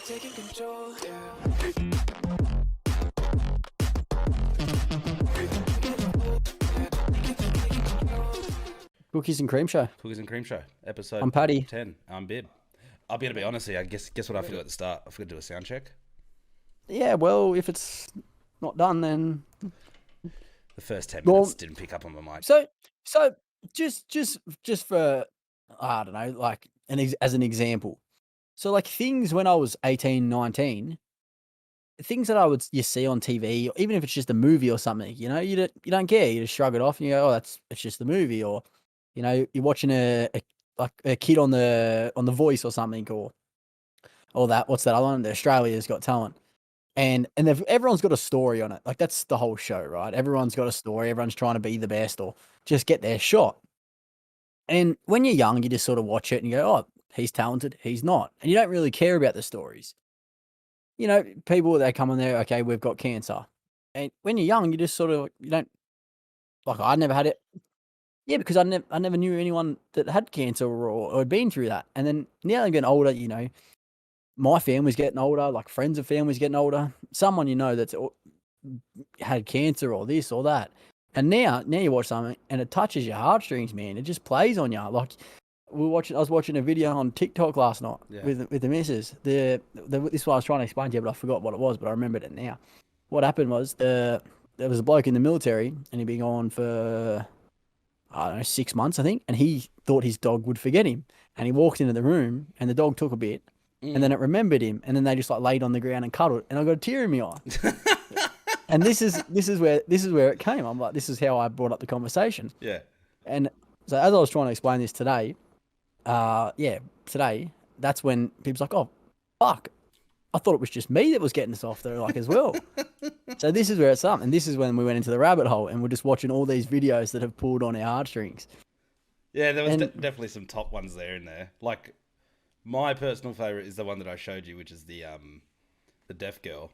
taking control, yeah. Cookies and Cream Show. Cookies and Cream Show, episode I'm Paddy. 10. I'm Bib. I'll be able to be honest here. Guess what I forgot at the start? I forgot to do a sound check. Yeah, well, if it's not done, then The first 10 minutes didn't pick up on my mic. so just for I don't know, like as an example. So like things when I was 18, 19, things that you see on TV, even if it's just a movie or something, you don't care. You just shrug it off and you go, oh, it's just a movie, or you're watching a kid on the Voice or something, or that what's that other one? The Australia's Got Talent. And everyone's got a story on it. Like that's the whole show, right? Everyone's got a story. Everyone's trying to be the best or just get their shot. And when you're young, you just sort of watch it and you go, oh, he's talented, he's not. And you don't really care about the stories. People, they come in there, okay, we've got cancer. And when you're young, you just sort of, you don't, like I never had it. Yeah, because I never knew anyone that had cancer or had been through that. And then now I'm getting older, my family's getting older, like friends of families getting older. Someone that's had cancer or this or that. And now you watch something and it touches your heartstrings, man. It just plays on you. Like I was watching a video on TikTok last night with the missus. This is what I was trying to explain to you, but I forgot what it was, but I remembered it now. What happened was there was a bloke in the military and he'd been gone for, I don't know, 6 months, I think. And he thought his dog would forget him. And he walked into the room and the dog took a bit. And then it remembered him, and then they just like laid on the ground and cuddled, and I got a tear in my eye. And this is where it came. I'm like, this is how I brought up the conversation. Yeah. And so as I was trying to explain this today, that's when people's like, oh, fuck, I thought it was just me that was getting softer, like as well. So this is where it's up, and this is when we went into the rabbit hole, and we're just watching all these videos that have pulled on our heartstrings. Yeah, there was definitely some top ones there in there, like. My personal favorite is the one that I showed you, which is the deaf girl,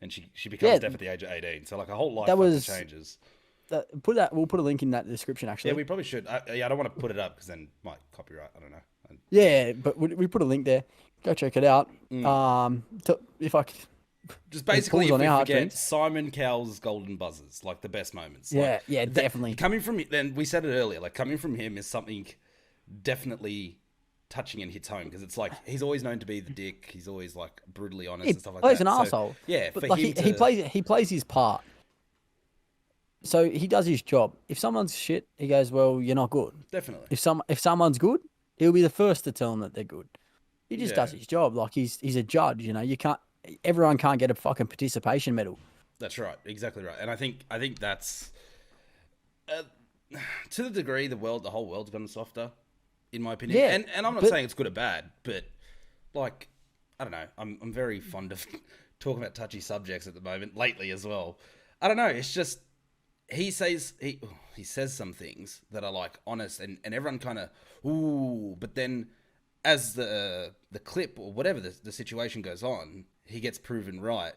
and she becomes deaf at the age of 18. So like a whole life changes. We'll put a link in that description actually. Yeah, we probably should. I don't want to put it up because then might copyright. I don't know. Yeah, but we put a link there. Go check it out. If I just basically if we forget Simon Cowell's Golden Buzzers, like the best moments. Yeah, like, definitely. Coming from then we said it earlier, like coming from him is something definitely touching and hits home because it's like he's always known to be the dick. He's always like brutally honest and stuff like that. He's an asshole. Yeah, but like he plays his part. So he does his job. If someone's shit, he goes, "Well, you're not good." Definitely. If someone's good, he'll be the first to tell them that they're good. He just does his job. Like he's a judge. Everyone can't get a fucking participation medal. That's right. Exactly right. And I think that's to the degree the whole world's gotten softer. In my opinion, and I'm not saying it's good or bad, but like I don't know, I'm very fond of talking about touchy subjects at the moment lately as well. I don't know, it's just he says some things that are like honest and everyone kind of ooh, but then as the clip or whatever the situation goes on, he gets proven right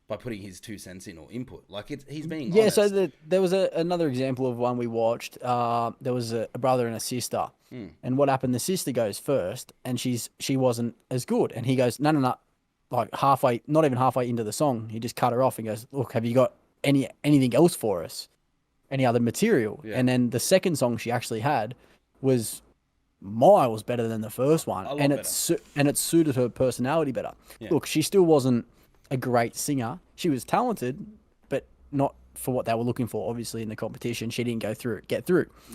by putting his 2 cents in or input. Like he's being honest. So there was another example of one we watched. There was a brother and a sister. And what happened? The sister goes first, and she wasn't as good. And he goes, no, like not even halfway into the song, he just cut her off and goes, look, have you got anything else for us? Any other material? Yeah. And then the second song she actually had was miles better than the first one, and it suited her personality better. Yeah. Look, she still wasn't a great singer. She was talented, but not for what they were looking for. Obviously, in the competition, she didn't get through.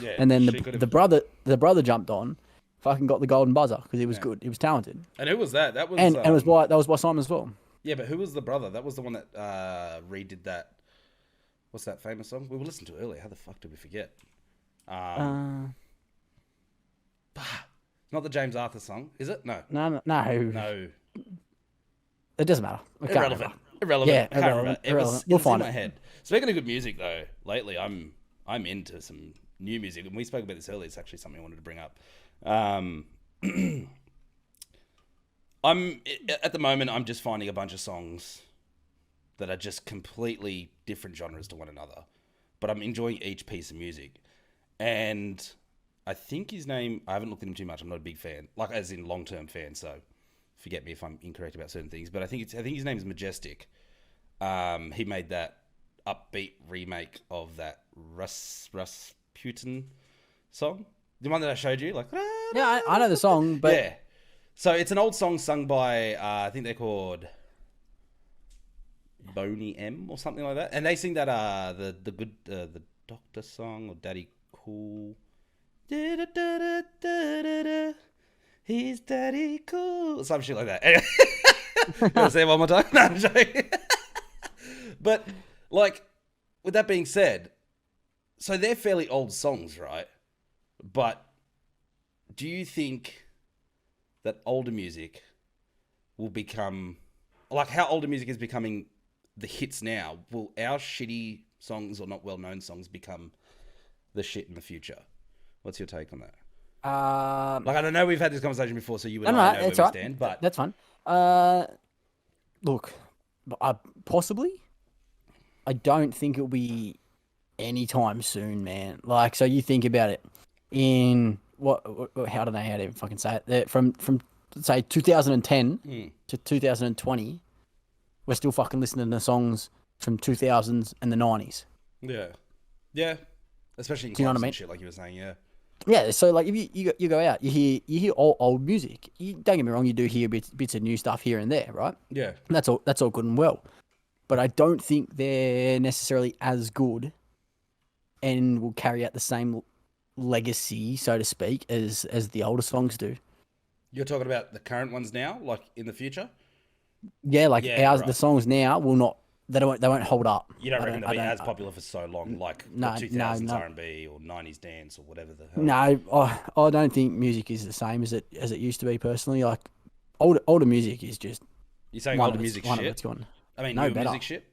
Yeah, and then the brother jumped on, fucking got the golden buzzer because he was good. He was talented. And who was that? That was that was by Simon as well. Yeah, but who was the brother? That was the one that redid that. What's that famous song we were listening to earlier? How the fuck did we forget? Not the James Arthur song, is it? No. No. It doesn't matter. Irrelevant. Yeah, irrelevant. We'll find it. In my head. Speaking of good music, though, lately I'm into some new music, and we spoke about this earlier. It's actually something I wanted to bring up. At the moment, I'm just finding a bunch of songs that are just completely different genres to one another, but I'm enjoying each piece of music. And I think his name, I haven't looked at him too much. I'm not a big fan, like as in long-term fan. So Forget me if I'm incorrect about certain things, but I think his name is Majestic. He made that upbeat remake of that Rasputin song, the one that I showed you. Like, Yeah, I know the song, but yeah. So it's an old song sung by I think they're called Boney M or something like that, and they sing that the good the Doctor song or Daddy Cool. He's Daddy Cool, some shit like that. Anyway, you want to say it one more time? No, I'm joking. But like, with that being said, so they're fairly old songs, right? But do you think that older music will become like how older music is becoming the hits now? Will our shitty songs or not well-known songs become the shit in the future? What's your take on that? Like, I don't know, we've had this conversation before, so you and I know where we stand, but that's fine. Look, possibly. I don't think it'll be anytime soon, man. Like, so you think about it. In what? How do they how to even fucking say it? From say 2010 to 2020, we're still fucking listening to songs from 2000s and the 90s. Yeah, especially in Do you know what I mean? Shit, like you were saying, yeah. Yeah, so like if you go out, you hear old music. Don't get me wrong, you do hear bits of new stuff here and there, right? Yeah. And that's all good and well. But I don't think they're necessarily as good and will carry out the same legacy, so to speak, as the older songs do. You're talking about the current ones now, like in the future? Yeah, like right. the songs now will not. They won't hold up. You don't reckon they'll be as popular for so long, like the 2000s R&B or 90s dance or whatever the hell? No, I don't think music is the same as it used to be. Personally, like older music is just. You're saying older music shit? It's gone. I mean, no newer better. music shit?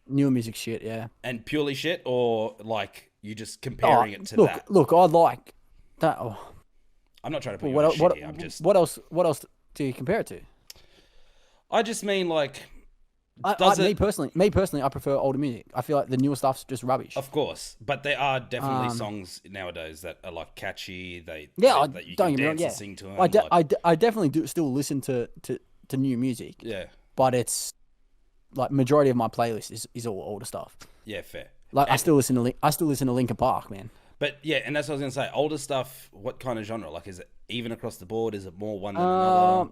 Newer music shit, yeah. And purely shit, or like you just comparing it to that? Look, I like that. Oh. I'm not trying to put you on shit here. I'm just. What else do you compare it to? I just mean like. Me personally, I prefer older music. I feel like the newer stuff's just rubbish. Of course, but there are definitely songs nowadays that are like catchy. That you don't can get me wrong, dance yeah. and sing to them. I definitely do still listen to new music. Yeah, but it's like majority of my playlist is all older stuff. Yeah, fair. Like I still listen to Linkin Park, man. But yeah, and that's what I was gonna say. Older stuff. What kind of genre? Like, is it even across the board? Is it more one than another?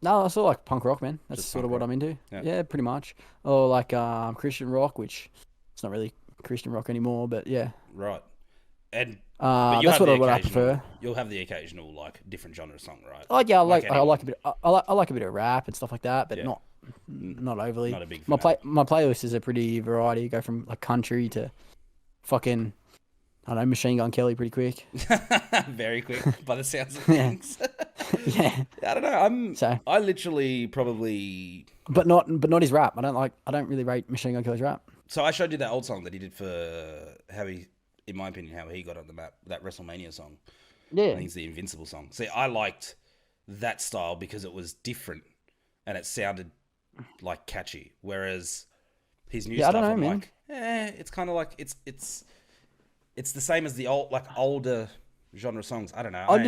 No, I sort of like punk rock, man. That's just sort of what I'm into. Yeah, pretty much. Or like Christian rock, which it's not really Christian rock anymore, but yeah. Right. And that's what I prefer. You'll have the occasional like different genre song, right? Oh yeah, I like a bit. I like a bit of rap and stuff like that, but not overly. Not a big my playlist is a pretty variety. You go from like country to fucking. I don't know, Machine Gun Kelly pretty quick. Very quick, by the sounds of things. Yeah. I don't know. I literally probably. But not his rap. I don't really rate Machine Gun Kelly's rap. So I showed you that old song that he did for in my opinion, how he got on the map. That WrestleMania song. Yeah. I think it's the Invincible song. See, I liked that style because it was different and it sounded like catchy. Whereas his new stuff, I'm like, it's kind of like it's the same as the older genre songs. I don't know. I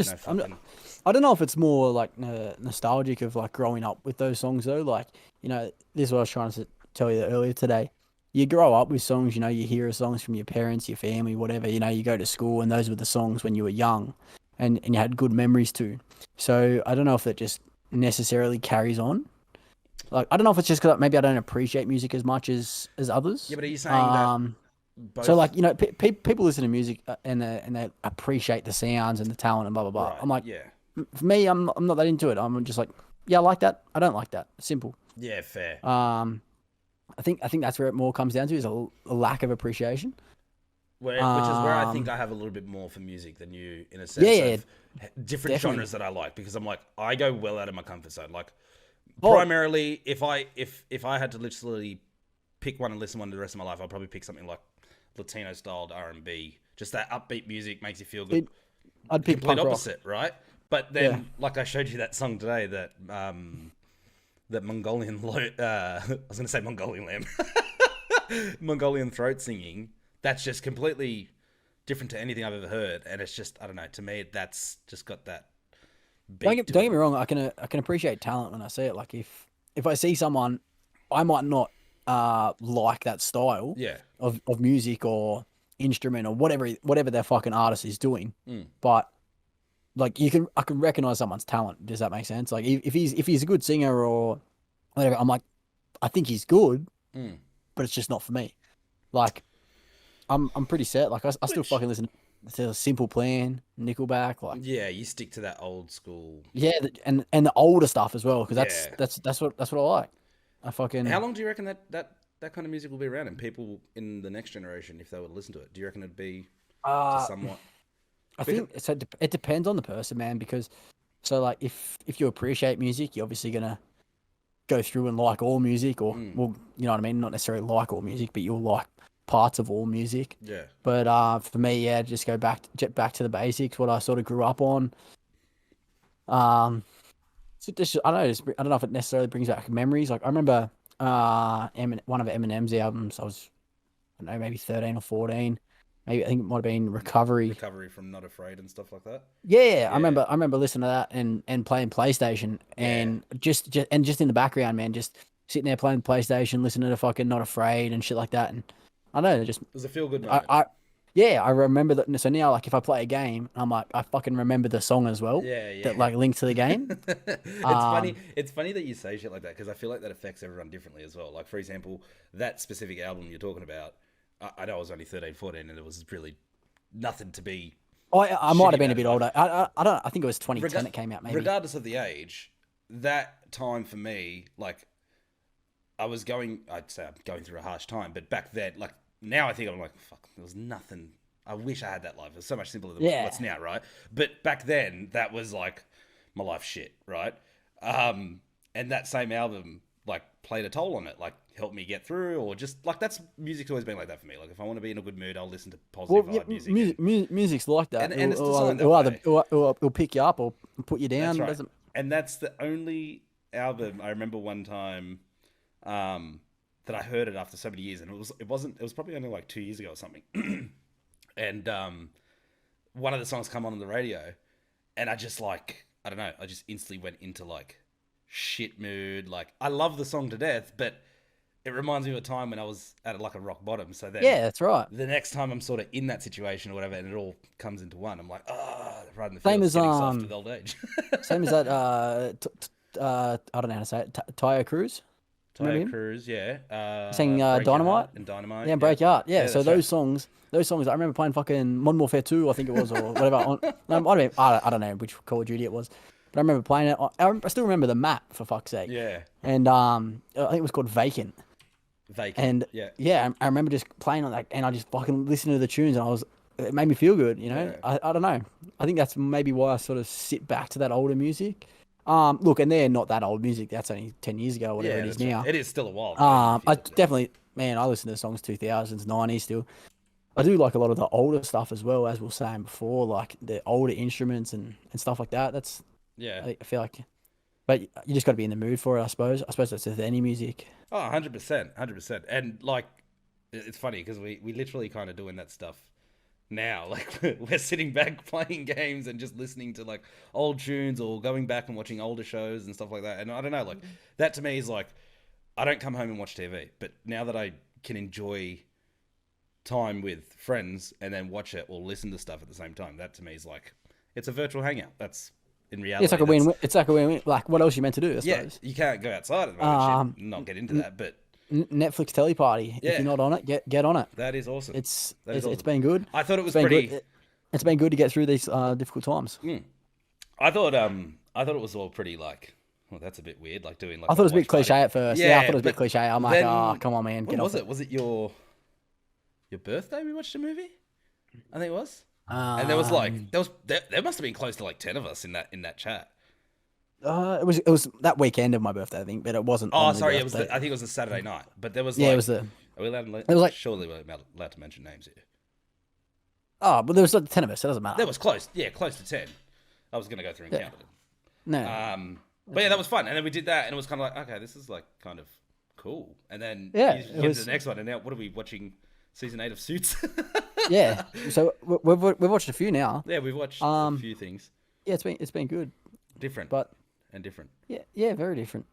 don't know if it's more like nostalgic of like growing up with those songs though. Like, you know, this is what I was trying to tell you earlier today. You grow up with songs, you know, you hear songs from your parents, your family, whatever. You know, you go to school and those were the songs when you were young, and you had good memories too. So I don't know if that just necessarily carries on. Like, I don't know if it's just because maybe I don't appreciate music as much as others. Yeah, but are you saying that? Both. So like, you know, people listen to music and they appreciate the sounds and the talent and blah blah blah. Right, I'm like, yeah. For me, I'm not that into it. I'm just like, yeah, I like that. I don't like that. Simple. Yeah, fair. I think that's where it more comes down to is a lack of appreciation. Which is where I think I have a little bit more for music than you, in a sense of different genres that I like, because I'm like, I go well out of my comfort zone. Like, primarily, if I had to literally pick one and listen to one the rest of my life, I'd probably pick something like Latino styled R&B. Just that upbeat music makes you feel good. I'd pick complete punk opposite, rock. Right? But then, like I showed you that song today, that Mongolian, I was going to say Mongolian lamb, Mongolian throat singing. That's just completely different to anything I've ever heard, and it's just, I don't know. To me, that's just got that Don't beat get, to don't it. get me wrong. I can appreciate talent when I see it. Like if I see someone, I might not like that style Yeah. of music or instrument or whatever their fucking artist is doing, Mm. but like I can recognize someone's talent. Does that make sense? Like if he's a good singer or whatever, I'm like, I think he's good, Mm. but it's just not for me. Like I'm pretty set. Like I still Which, fucking listen to Simple Plan, Nickelback, like yeah, you stick to that old school. yeah, and the older stuff as well because Yeah. that's what I like. I How fucking long do you reckon that kind of music will be around, and people in the next generation, if they were to listen to it, do you reckon it'd be to uh somewhat? I Because, think so. It depends on the person, man. Because so like if you appreciate music, you're obviously gonna go through and like all music, or mm, well, you know what I mean. Not necessarily like all music, but you'll like parts of all music. yeah, But for me, yeah, just go back to the basics. What I sort of grew up on. Um, so I don't know. I don't know if it necessarily brings back memories. Like I remember one of Eminem's albums. I was I don't know maybe 13 or 14. Maybe I think it might have been Recovery. recovery from Not Afraid and stuff like that. Yeah, Yeah, I remember listening to that and playing PlayStation yeah. and just in the background, man, just sitting there playing PlayStation, listening to fucking Not Afraid and shit like that. And I don't know, just It was a feel good I, moment. I yeah, I remember that. So now, like, if I play a game, I'm like, I fucking remember the song as well Yeah, that yeah. like links to the game. It's funny. Um, It's funny that you say shit like that because I feel like that affects everyone differently as well. Like for example, that specific album you're talking about. I know I was only 13, 14, and it was really nothing to be I might shitty have been about a bit it. Like older. I don't. I think it was 2010 rega- it came out, maybe. regardless of the age, that time for me, like I'd say I'm going through a harsh time, but back then, like now I think I'm like, fuck, there was nothing. I wish I had that life. It was so much simpler than Yeah, what's now, right? But back then, that was like my life shit, right? And that same album, like, played a toll on it, like, helped me get through, or just, like, that's music's always been like that for me. Like, if I want to be in a good mood, I'll listen to well, positive yeah, vibe music. music's like that. And it's designed that way. It'll pick you up or put you That's down. It right. doesn't. And that's the only album I remember one time that I heard it after so many years, and it was probably only like 2 years ago or something. And one of the songs come on the radio, and I just like I don't know, I just instantly went into like shit mood. Like I love the song to death, but it reminds me of a time when I was at like a rock bottom. So then Yeah, that's right. the next time I'm sort of in that situation or whatever, and it all comes into one, I'm like, right in the Same feels, as getting soft with old age. same as that. I don't know how to say it. Taya Cruz. Remember Tyre him? Cruz, yeah. Saying Break Your Dynamite. Heart and Dynamite, Yeah, yeah. Break Your Heart. Yeah, Yeah, so that's right. those songs. I remember playing fucking Modern Warfare 2, I think it was, or whatever. I don't know which Call of Duty it was, but I remember playing it. I still remember the map for fuck's sake. Yeah, And I think it was called Vacant. Vacant. And Yeah, yeah, I remember just playing on that, and I just fucking listened to the tunes, and it made me feel good. You know, yeah. I don't know. I think that's maybe why I sort of sit back to that older music. Look, and they're not that old music. That's only 10 years ago, whatever Yeah, it is that's right. now. It is still a while ago, if you I look at it. definitely, man, I listen to songs 2000s, 90s still. I do like a lot of the older stuff as well, as we were saying before, like the older instruments and stuff like that. Yeah. I feel like, but you just got to be in the mood for it, I suppose. I suppose that's with any music. Oh, 100%, 100%. And like, it's funny because we literally kind of doing that stuff now. Like, we're sitting back playing games and just listening to like old tunes or going back and watching older shows and stuff like that. And I don't know, like, that to me is like, I don't come home and watch TV, but now that I can enjoy time with friends and then watch it or listen to stuff at the same time, that to me is like, it's a virtual hangout. That's in reality. It's like a win-win. It's like a win-win. Like, what else you meant to do, I Yeah, suppose. you can't go outside at the moment, Um, not get into that, but Netflix Telly Party. Yeah. If you're not on it, get on it. that is awesome. It's That is it's awesome. been good. I thought it was It's been pretty. good. It's been good to get through these difficult times. I thought it was all pretty like. Well, that's a bit weird. Like doing like. I thought it was a bit watch party. cliche at first. Yeah, I thought it was a bit but cliche. I'm like, then- oh, come on, man, When get was off it? Was it your birthday? We watched a movie. I think it was. it. And there was like there must have been close to like 10 of us in that chat. It was that weekend of my birthday, I think, but it wasn't. Oh, on the sorry, it was. birthday. I think it was a Saturday night. But there was Yeah, like. it was the. Are we allowed? It was like. Surely we're allowed to mention names here. Oh, but there was like 10 of us. It doesn't matter. That was close. Yeah, close to 10. I was gonna go through and Yeah. count it. No. But yeah, that was fun. And then we did that, and it was kind of like, okay, this is like kind of cool. And then Yeah, you it get to was- the next one, and now what are we watching? Season 8 of Suits. Yeah. So we've watched a few now. Yeah, we've watched a Um, few things. Yeah, it's been good. different, But and different. yeah, very different.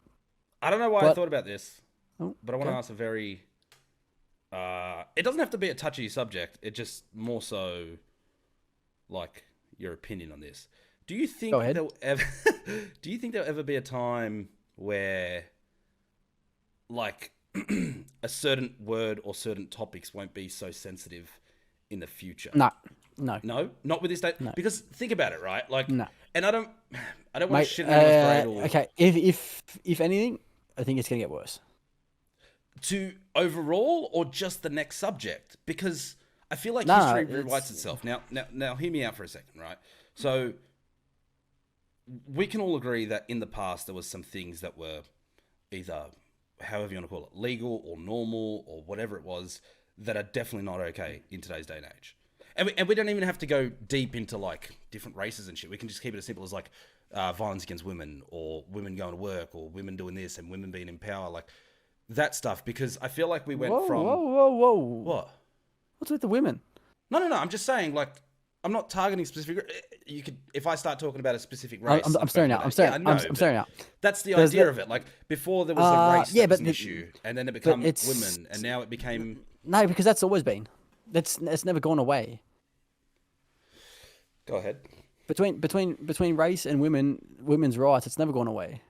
I don't know why I thought about this, but I want to okay. ask a very. It doesn't have to be a touchy subject. It just more so, like your opinion on this. Do you think Go ahead. there'll ever? Do you think there'll ever be a time where, like, a certain word or certain topics won't be so sensitive in the future? No, No, not with this date. No. Because think about it, right? Like, no. and I don't want Mate, to shit in anyone's parade or okay, if anything, I think it's gonna get worse. to overall or just the next subject, because I feel like No, history rewrites itself. Now, hear me out for a second, right? So we can all agree that in the past there was some things that were either, however you want to call it, legal or normal or whatever it was, that are definitely not okay in today's day and age. And we don't even have to go deep into like different races and shit. We can just keep it as simple as like violence against women, or women going to work, or women doing this, and women being in power, like that stuff. Because I feel like we went from whoa. what? What's with the women? No. I'm just saying, like, I'm not targeting specific. You could, if I start talking about a specific race. I'm staring out. I'm staring out. That's the idea of it. Like before, there was a race that was an issue, and then it became women, and now it became. No, because that's always been. It's never gone away. Go ahead. Between race and women's rights, it's never gone away.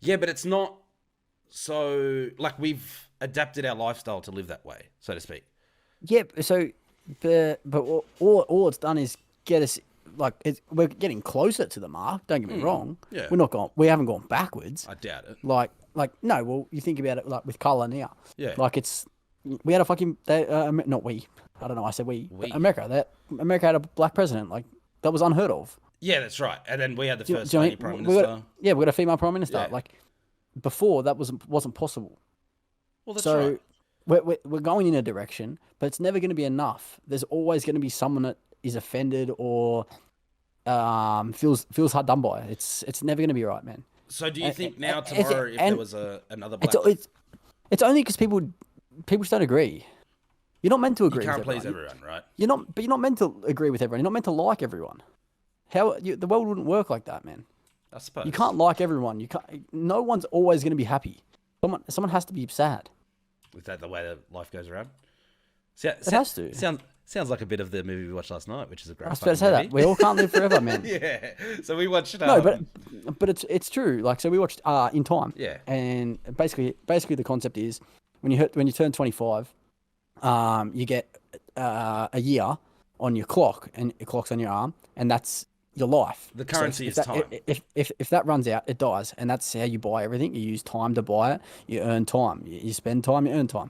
Yeah, but it's not. So, like, we've adapted our lifestyle to live that way, so to speak. Yeah. So, but all it's done is get us like we're getting closer to the mark. Don't get me wrong. Yeah. We haven't gone backwards. I doubt it. Like no. Well, you think about it like with color now. Yeah. Like we had a fucking not we. I don't know. I said we. We. America had a black president. Like that was unheard of. Yeah, that's right. And then we had the first Do you know lady what I mean? prime minister. We got a female prime minister. Yeah. Like before, that wasn't possible. Well, that's So right. we're going in a direction, but it's never going to be enough. There's always going to be someone that is offended or feels hard done by. It's never going to be right, man. So do you think now, tomorrow, if there was another black... It's only because people just don't agree. You're not meant to agree. You can't with please everyone. everyone, right? You're not meant to agree with everyone. You're not meant to like everyone. The world wouldn't work like that, man. I suppose. You can't like everyone. You can't. No one's always going to be happy. Someone has to be sad. Is that the way that life goes around? It has to. Sounds like a bit of the movie we watched last night, which is a great. I was about to say movie. that we all can't live forever, man. Yeah. So we watched. No, but it's true. Like so, we watched In Time. Yeah. And basically the concept is when you turn 25, you get a year on your clock, and it clocks on your arm, and that's your life. The currency is time. If that runs out, it dies, and that's how you buy everything. You use time to buy it. You earn time. You spend time. You earn time.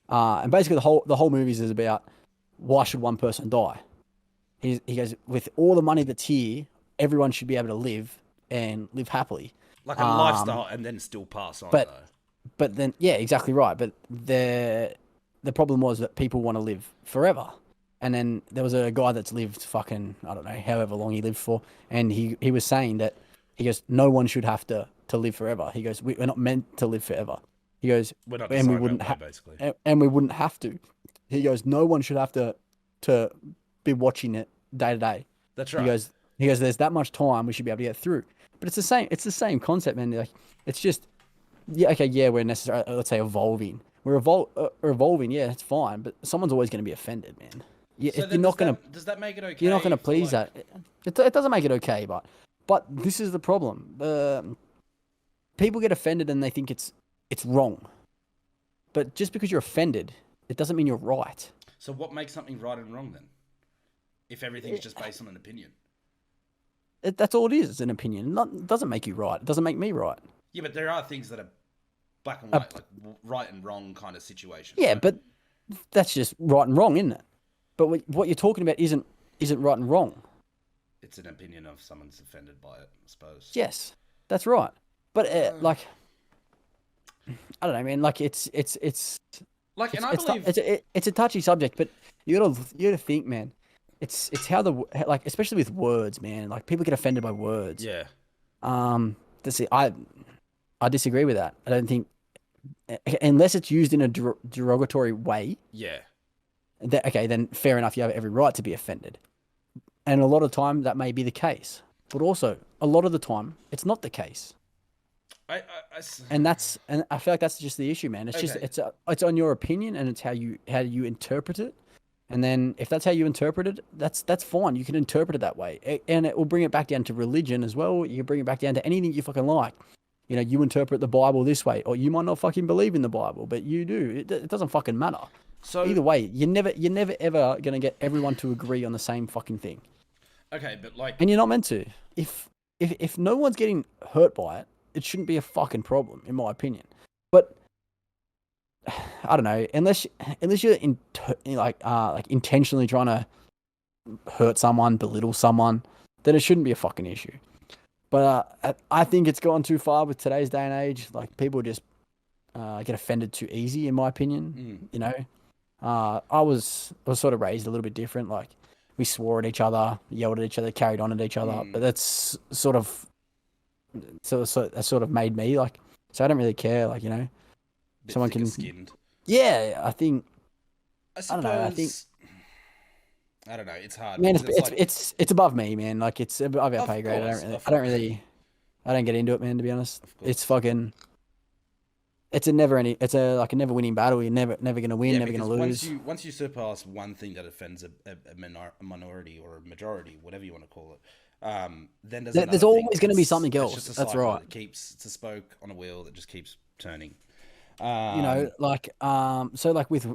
And basically the whole movie is about why should one person die? He goes, with all the money that's here, everyone should be able to live and live happily. Like a lifestyle, and then still pass on. But then yeah, exactly right. But the problem was that people want to live forever. And then there was a guy that's lived fucking, I don't know, however long he lived for. And he was saying that, he goes, no one should have to live forever. He goes, we're not meant to live forever. He goes, we're not and we wouldn't basically. And we wouldn't have to. He goes, no one should have to be watching it day to day. That's right. He goes, there's that much time we should be able to get through. But it's the same concept, man. Like, it's just, yeah, okay, yeah, we're necessarily, let's say, evolving. We're evolving, yeah, it's fine. But someone's always going to be offended, man. So you're not going to... Does that make it okay? You're not going to please that. It doesn't make it okay, but this is the problem. People get offended and they think it's wrong. But just because you're offended, it doesn't mean you're right. So what makes something right and wrong then? If everything's just based on an opinion. That's all it is. It's an opinion. It doesn't make you right. It doesn't make me right. Yeah, but there are things that are black and white, like right and wrong kind of situation. Yeah, right? but that's just right and wrong, isn't it? But what you're talking about isn't right and wrong. It's an opinion of someone's offended by it, I suppose. Yes, that's right. But like, I don't know, man. Like it's like, and I believe it's a touchy subject, but you gotta think, man. It's how like, especially with words, man. Like people get offended by words. Yeah. That's it. I disagree with that. I don't think unless it's used in a derogatory way. Yeah. Okay, then fair enough. You have every right to be offended, and a lot of time that may be the case. But also, a lot of the time, it's not the case. And I feel like that's just the issue, man. It's just it's on your opinion, and it's how you interpret it. And then if that's how you interpret it, that's fine. You can interpret it that way, and it will bring it back down to religion as well. You can bring it back down to anything you fucking like. You know, you interpret the Bible this way, or you might not fucking believe in the Bible, but you do. It doesn't fucking matter. So either way, you're never ever gonna get everyone to agree on the same fucking thing. Okay, but like, and you're not meant to. If no one's getting hurt by it, it shouldn't be a fucking problem, in my opinion. But I don't know, unless you're intentionally trying to hurt someone, belittle someone, then it shouldn't be a fucking issue. But I think it's gone too far with today's day and age. Like, people just get offended too easy, in my opinion. You know, I was sort of raised a little bit different. Like, we swore at each other, yelled at each other, carried on at each other. But that's sort of made me like. So I don't really care. Like, you know, someone can. Skinned. Yeah, I think. I don't know. I don't know. It's hard. Man, it's above me, man. Like, it's above our pay grade. I don't get into it, man. To be honest, it's fucking. It's a never winning battle. You're never gonna win, never gonna lose. Once you surpass one thing that offends a minority or a majority, whatever you want to call it, then there's always going to be something else. That's right. It's a spoke on a wheel that just keeps turning. You know, like so like with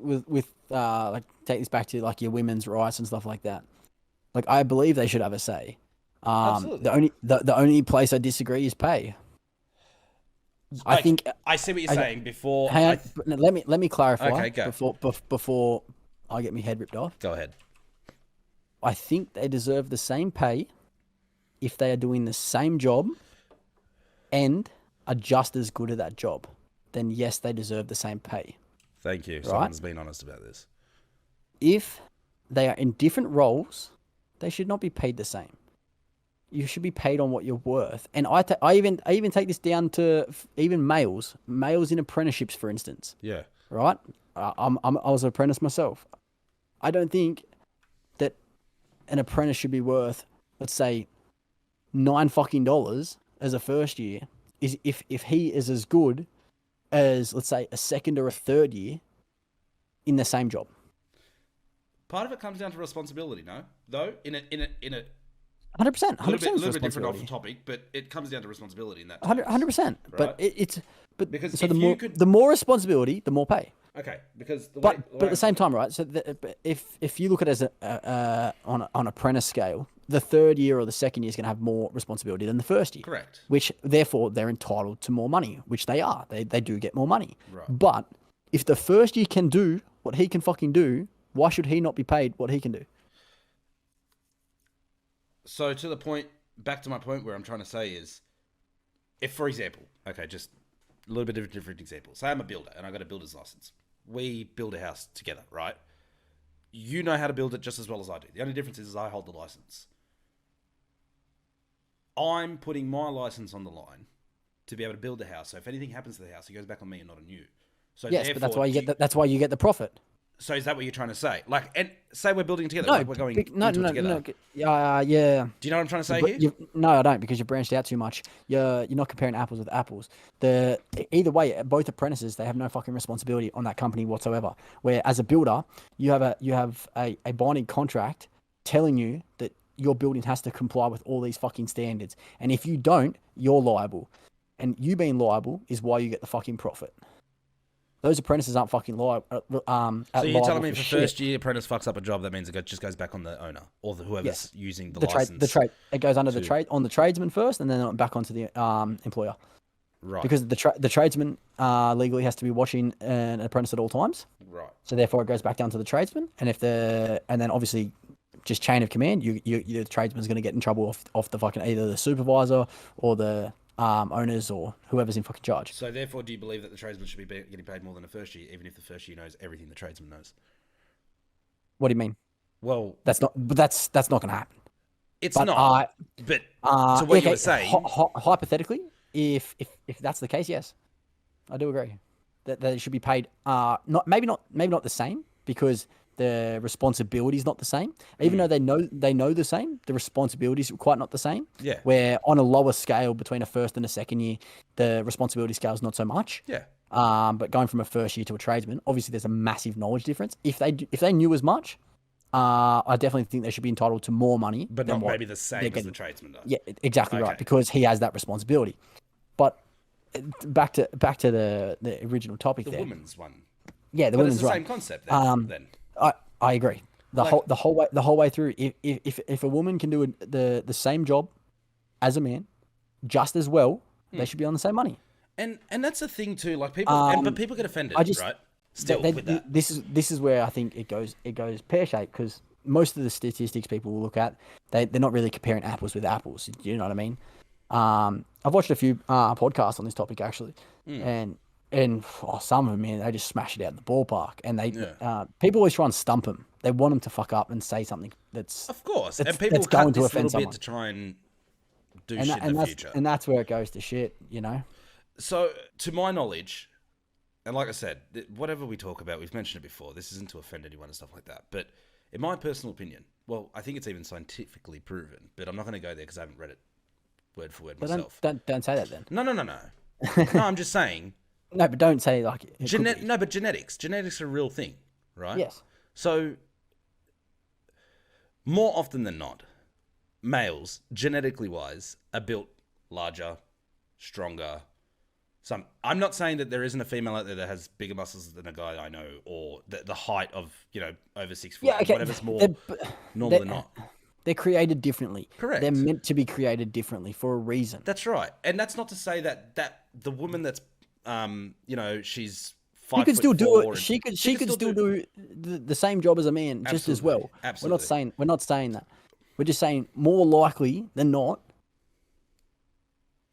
like, take this back to like your women's rights and stuff like that. Like, I believe they should have a say. Absolutely. The only place I disagree is pay. Like, I think I see what you're saying. Before, let me clarify. Okay, go. Before I get my head ripped off. Go ahead. I think they deserve the same pay if they are doing the same job and are just as good at that job. Then yes, they deserve the same pay. Thank you. Right? Someone's been honest about this. If they are in different roles, they should not be paid the same. You should be paid on what you're worth. And I even take this down to even males in apprenticeships, for instance. Yeah. Right. I was an apprentice myself. I don't think that an apprentice should be worth, let's say, $9 fucking as a first year. Is if he is as good as, let's say, a second or a third year in the same job. Part of it comes down to responsibility, no? Though in a 100%. A little bit different off the topic, but it comes down to responsibility in that. 100%. Right? But it's because so the more responsibility, the more pay. Okay, because but at the same time, right? So if you look at it as on apprentice scale, the third year or the second year is going to have more responsibility than the first year. Correct. Which therefore they're entitled to more money, which they are. They do get more money. Right. But if the first year can do what he can fucking do, why should he not be paid what he can do? So back to my point where I'm trying to say is, if, for example, okay, just a little bit of a different example. Say I'm a builder and I got a builder's license. We build a house together, right? You know how to build it just as well as I do. The only difference is I hold the license. I'm putting my license on the line to be able to build the house. So if anything happens to the house, it goes back on me and not on you. So yes, but that's why you get the profit. So is that what you're trying to say? Like, and say we're building together. No, like we're going together. No. Yeah. Do you know what I'm trying to say here? No, I don't, because you branched out too much. You're not comparing apples with apples. Either way, both apprentices, they have no fucking responsibility on that company whatsoever. Where as a builder, you have a binding contract telling you that your building has to comply with all these fucking standards. And if you don't, you're liable. And you being liable is why you get the fucking profit. Those apprentices aren't fucking liable. So you're telling me if a first year apprentice fucks up a job, that means it just goes back on the owner or whoever's using the license. The trade. It goes under the tradesman first, and then back onto the employer. Right. Because the tradesman legally has to be watching an apprentice at all times. Right. So therefore, it goes back down to the tradesman, and then obviously, just chain of command, the tradesman's going to get in trouble off the fucking either the supervisor or the owners or whoever's in fucking charge. So therefore, do you believe that the tradesman should be getting paid more than the first year, even if the first year knows everything the tradesman knows? What do you mean? Well, that's not going to happen. It's not. But so what you were saying, hypothetically, if that's the case, yes, I do agree that they should be paid. Maybe not the same, because the responsibility is not the same. Even though they know the same, the responsibilities are quite not the same. Yeah. Where on a lower scale between a first and a second year, the responsibility scale is not so much. Yeah. But going from a first year to a tradesman, obviously there's a massive knowledge difference. If they knew as much, I definitely think they should be entitled to more money. But than not what maybe the same as the tradesman does. Yeah, exactly right, Okay. because he has that responsibility. But back to the original topic The there. woman's one. Yeah, the But women's it's the right. same concept then. I agree. The whole way through. If a woman can do the same job as a man, just as well, they should be on the same money. And that's the thing too. Like people, but people get offended, right? Still with that. This is where I think it goes pear shaped, because most of the statistics people will look at, they're not really comparing apples with apples. You know what I mean? I've watched a few podcasts on this topic actually, and some of them, man, they just smash it out of the ballpark, and people always try and stump them. They want them to fuck up and say something that's Of course, that's, and people that's cut going to this offend little someone. bit to try and do And shit in the future. And that's where it goes to shit, you know. So, to my knowledge, and like I said, whatever we talk about, we've mentioned it before. This isn't to offend anyone and stuff like that. But in my personal opinion, well, I think it's even scientifically proven. But I'm not going to go there because I haven't read it word for word myself. Don't say that then. No. No, I'm just saying. No, but don't say like No, but genetics. Genetics are a real thing, right? Yes. So, more often than not, males, genetically wise, are built larger, stronger. I'm not saying that there isn't a female out there that has bigger muscles than a guy I know, or the height of, over 6 foot, whatever's more normal than not. They're created differently. Correct. They're meant to be created differently for a reason. That's right. And that's not to say that the woman that's, she's 5 She could foot still do four it. She could still do the same job as a man just as well. Absolutely. We're not saying that. We're just saying more likely than not,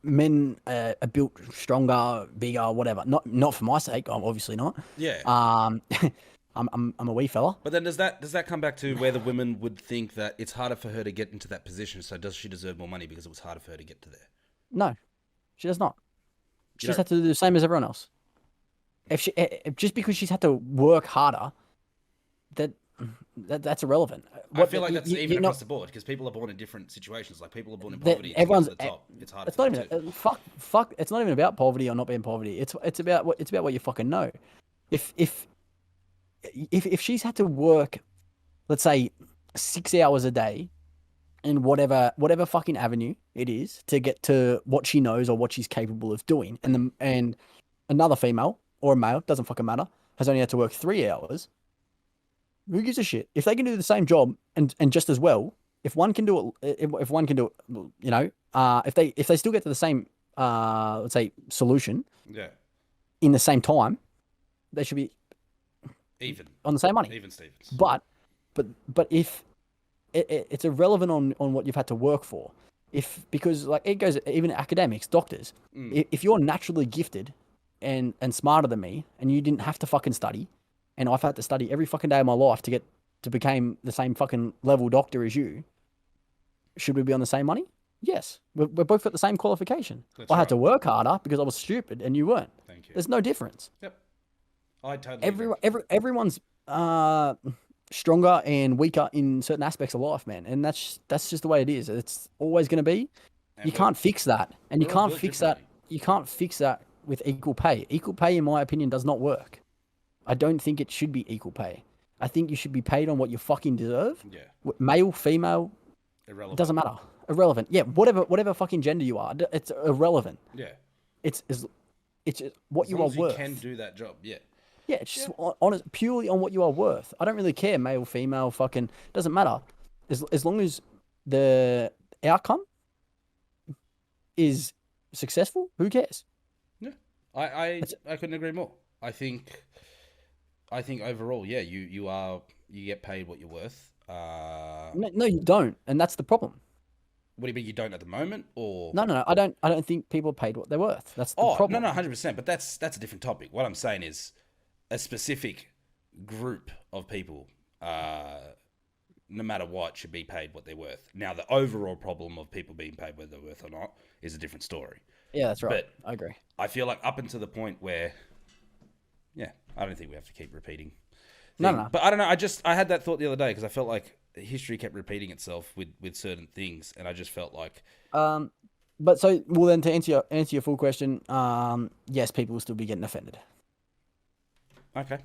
men are built stronger, bigger, whatever. Not for my sake. I'm obviously not. Yeah. I'm a wee fella. But then does that come back to where the women would think that it's harder for her to get into that position? So does she deserve more money because it was harder for her to get to there? No, she does not. She just had to do the same as everyone else. If just because she's had to work harder, that's irrelevant. I feel like that's even across the board, because people are born in different situations. Like people are born in poverty. Everyone's at the top. It's harder. It's not even fuck. It's not even about poverty or not being poverty. It's about what you fucking know. If she's had to work, let's say 6 hours a day, in whatever fucking avenue it is to get to what she knows or what she's capable of doing, and another female or a male, doesn't fucking matter, has only had to work 3 hours. Who gives a shit? If they can do the same job and just as well, if one can do it, if one can do it, if they still get to the same, let's say, solution, in the same time, they should be even on the same money. Even Stevens. But if it's irrelevant on what you've had to work for, because like it goes even academics, doctors. If you're naturally gifted and smarter than me, and you didn't have to fucking study, and I've had to study every fucking day of my life to become the same fucking level doctor as you, should we be on the same money? Yes. We're both got the same qualification. I had to work harder because I was stupid and you weren't. Thank you. There's no difference. Yep. I totally agree. Everyone's stronger and weaker in certain aspects of life, man. And that's just the way it is. It's always going to be. You can't fix that. And you can't fix that. You can't fix that with equal pay. Equal pay, in my opinion, does not work. I don't think it should be equal pay. I think you should be paid on what you fucking deserve. Yeah. Male, female, irrelevant. Doesn't matter. Irrelevant. Yeah, whatever fucking gender you are, it's irrelevant. Yeah. It's what you are worth. You can do that job. Yeah. Yeah, it's just purely on what you are worth. I don't really care, male, female, fucking doesn't matter. As long as the outcome is successful, who cares? Yeah. I couldn't agree more. I think overall, yeah, you get paid what you're worth. No, you don't, and that's the problem. What do you mean you don't at the moment, or no? I don't think people are paid what they're worth. That's the problem. No, 100%. But that's a different topic. What I'm saying is, a specific group of people, no matter what, should be paid what they're worth. Now, the overall problem of people being paid what they're worth or not is a different story. Yeah, that's right. But I agree. I feel like up until the point where, yeah, I don't think we have to keep repeating No. But I don't know. I had that thought the other day because I felt like history kept repeating itself with certain things, and I just felt like. But so, well, then to answer your full question, yes, people will still be getting offended. Okay.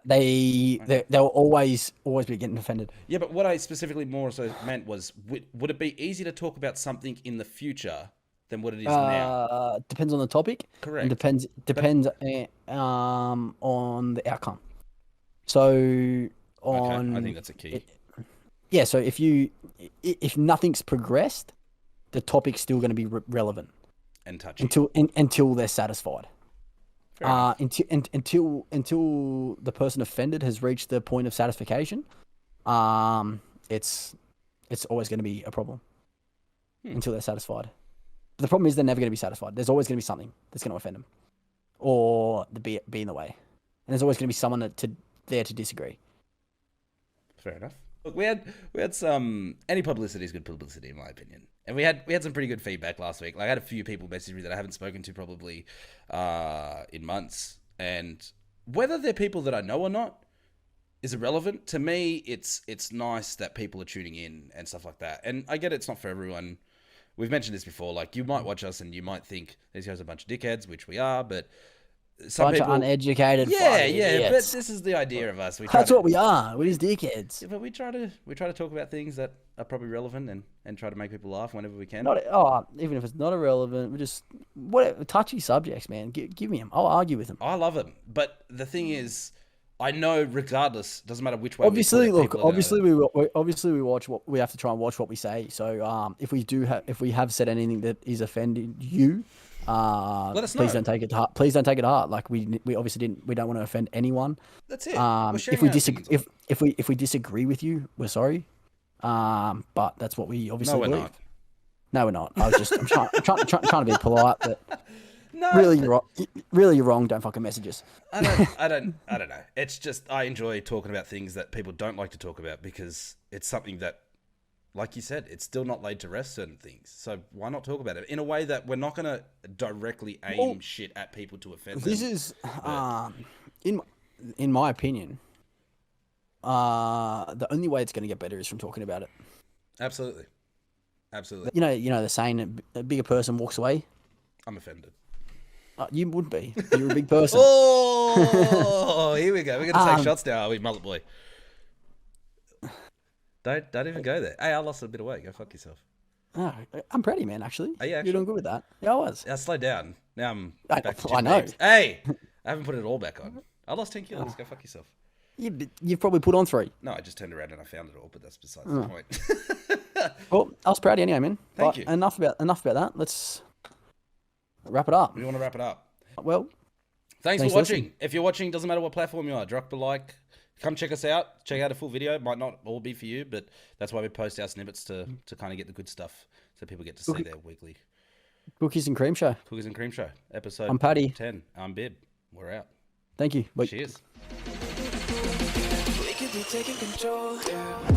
They'll always be getting offended. Yeah, but what I specifically more so meant was, would it be easier to talk about something in the future than what it is now? Depends on the topic. Correct. And depends on the outcome. So on. Okay, I think that's a key. Yeah. So if nothing's progressed, the topic's still going to be relevant And touchy until they're satisfied. Until the person offended has reached the point of satisfaction, it's always going to be a problem until they're satisfied. But the problem is they're never going to be satisfied. There's always going to be something that's going to offend them, or be in the way, and there's always going to be someone there to disagree. Fair enough. Look, we had some any publicity is good publicity in my opinion, and we had some pretty good feedback last week. Like I had a few people message me that I haven't spoken to probably in months, and whether they're people that I know or not is irrelevant to me. It's nice that people are tuning in and stuff like that, and I get it's not for everyone. We've mentioned this before. Like you might watch us and you might think these guys are a bunch of dickheads, which we are, but. Some bunch of uneducated. Yeah, but this is the idea of us. That's what we are. We're just dickheads. Yeah, but we try to talk about things that are probably relevant and try to make people laugh whenever we can. Even if it's not irrelevant, we just whatever touchy subjects, man. Give me them. I'll argue with them. I love them, but the thing is, I know regardless, doesn't matter which way. Obviously, we watch what we have to try and watch what we say. So, if we have said anything that is offending you. Let us know. Please don't take it to heart. Please don't take it to heart. Like we obviously didn't. We don't want to offend anyone. That's it. If we disagree with you, we're sorry. But that's what we obviously believe. Not. No, we're not. I'm trying to be polite, but no, really, you're wrong. Don't fucking message us. I don't know. It's just I enjoy talking about things that people don't like to talk about because it's something that. Like you said, it's still not laid to rest certain things. So why not talk about it in a way that we're not going to directly aim shit at people to offend them? This is, in my opinion, the only way it's going to get better is from talking about it. Absolutely. You know the saying, a bigger person walks away. I'm offended. You would be. You're a big person. Oh, here we go. We're going to take shots now, are we, mullet boy? Don't even go there. Hey, I lost a bit of weight. Go fuck yourself. Oh, I'm proud of you, man, actually. Are you actually? You're doing good with that. Yeah, I was. Now slow down. Now I'm back to I know. names. Hey, I haven't put it all back on. I lost 10 kilos. Go fuck yourself. You've probably put on 3. No, I just turned around and I found it all, but that's besides the point. Well, I was proud of you anyway, man. Thank you. Enough about that. Let's wrap it up. We want to wrap it up. Well, thanks for watching. If you're watching, doesn't matter what platform you are, drop a like. Come check us out. Check out a full video. It might not all be for you, but that's why we post our snippets to kind of get the good stuff so people get to see their weekly. Cookies and Cream Show. Cookies and Cream Show. Episode I'm Paddy. 10. I'm Bib. We're out. Thank you. Bye. Cheers. We could be taking control. Yeah.